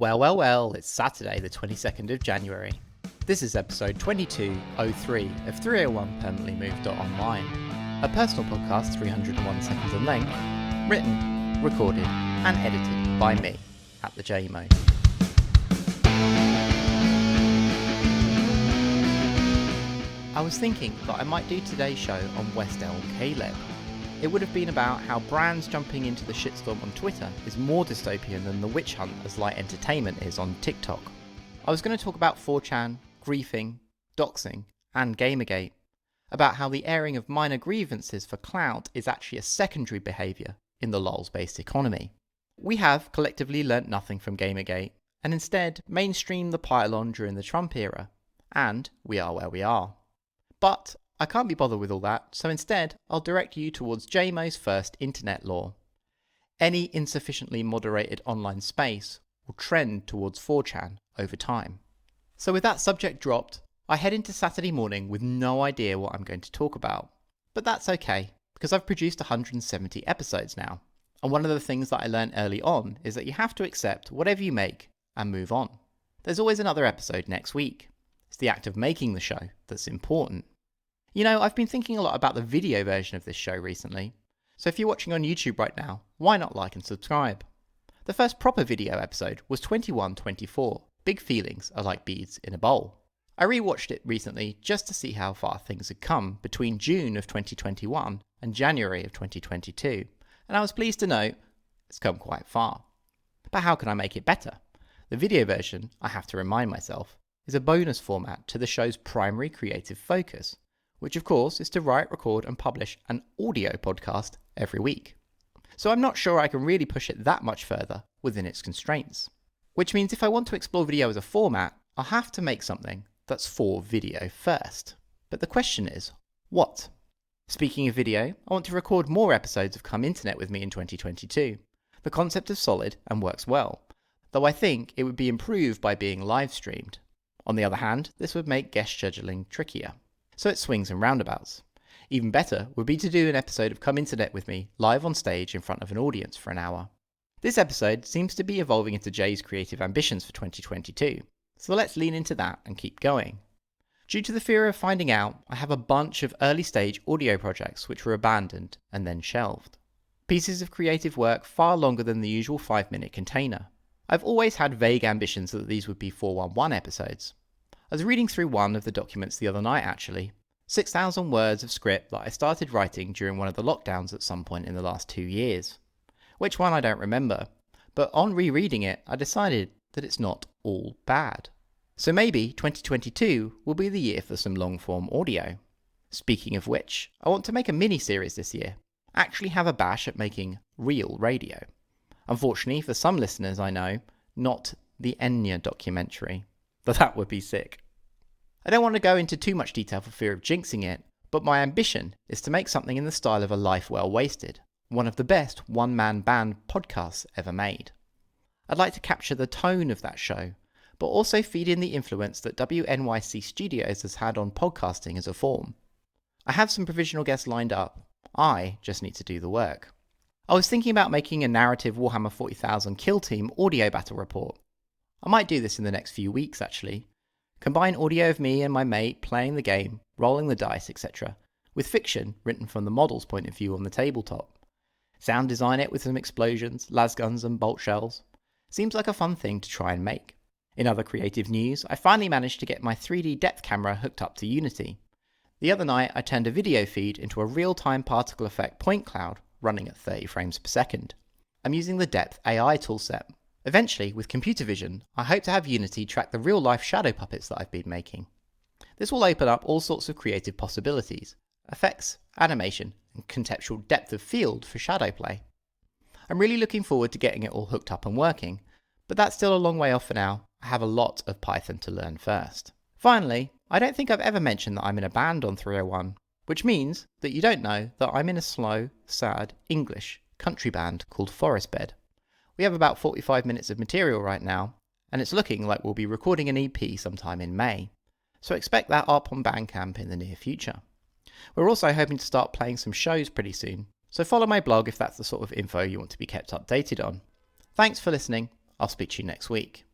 Well, it's Saturday the 22nd of January. This is episode 2203 of 301 Permanently Moved.online, a personal podcast 301 seconds in length, written, recorded and edited by me, at the JMO. I was thinking that I might do today's show on West Elm Caleb. It would have been about how brands jumping into the shitstorm on Twitter is more dystopian than the witch hunt as light entertainment is on TikTok. I was going to talk about 4chan, griefing, doxing, and Gamergate, about how the airing of minor grievances for clout is actually a secondary behaviour in the lols-based economy. We have collectively learnt nothing from Gamergate, and instead mainstreamed the pile-on during the Trump era, and we are where we are. But I can't be bothered with all that, so instead I'll direct you towards JMO's first internet law. Any insufficiently moderated online space will trend towards 4chan over time. So with that subject dropped, I head into Saturday morning with no idea what I'm going to talk about. But that's okay, because I've produced 170 episodes now, and one of the things that I learned early on is that you have to accept whatever you make and move on. There's always another episode next week. It's the act of making the show that's important. You know, I've been thinking a lot about the video version of this show recently, so if you're watching on YouTube right now, why not like and subscribe? The first proper video episode was 2124, Big Feelings Are Like Beads in a Bowl. I rewatched it recently just to see how far things had come between June of 2021 and January of 2022, and I was pleased to note it's come quite far. But how can I make it better? The video version, I have to remind myself, is a bonus format to the show's primary creative focus, which of course is to write, record and publish an audio podcast every week. So I'm not sure I can really push it that much further within its constraints. Which means if I want to explore video as a format, I'll have to make something that's for video first. But the question is, what? Speaking of video, I want to record more episodes of Come Internet with me in 2022. The concept is solid and works well, though I think it would be improved by being live streamed. On the other hand, this would make guest scheduling trickier. So it swings and roundabouts. Even better would be to do an episode of Come Internet with me live on stage in front of an audience for an hour. This episode seems to be evolving into Jay's creative ambitions for 2022, so let's lean into that and keep going. Due to the fear of finding out, I have a bunch of early stage audio projects which were abandoned and then shelved. Pieces of creative work far longer than the usual 5-minute container. I've always had vague ambitions that these would be 411 episodes. I was reading through one of the documents the other night actually, 6,000 words of script that I started writing during one of the lockdowns at some point in the last 2 years. Which one I don't remember, but on rereading it I decided that it's not all bad. So maybe 2022 will be the year for some long form audio. Speaking of which, I want to make a mini-series this year, actually have a bash at making real radio. Unfortunately for some listeners I know, not the Enya documentary. But that would be sick. I don't want to go into too much detail for fear of jinxing it, but my ambition is to make something in the style of A Life Well Wasted, one of the best one-man band podcasts ever made. I'd like to capture the tone of that show, but also feed in the influence that WNYC Studios has had on podcasting as a form. I have some provisional guests lined up, I just need to do the work. I was thinking about making a narrative Warhammer 40,000 Kill Team audio battle report. I might do this in the next few weeks actually. Combine audio of me and my mate playing the game, rolling the dice, etc. with fiction written from the model's point of view on the tabletop. Sound design it with some explosions, lasguns and bolt shells. Seems like a fun thing to try and make. In other creative news, I finally managed to get my 3D depth camera hooked up to Unity. The other night I turned a video feed into a real-time particle effect point cloud running at 30 frames per second. I'm using the Depth AI toolset. Eventually, with computer vision, I hope to have Unity track the real-life shadow puppets that I've been making. This will open up all sorts of creative possibilities, effects, animation, and contextual depth of field for shadow play. I'm really looking forward to getting it all hooked up and working, but that's still a long way off for now. I have a lot of Python to learn first. Finally, I don't think I've ever mentioned that I'm in a band on 301, which means that you don't know that I'm in a slow, sad, English country band called Forest Bed. We have about 45 minutes of material right now, and it's looking like we'll be recording an EP sometime in May, so expect that up on Bandcamp in the near future. We're also hoping to start playing some shows pretty soon, so follow my blog if that's the sort of info you want to be kept updated on. Thanks for listening, I'll speak to you next week.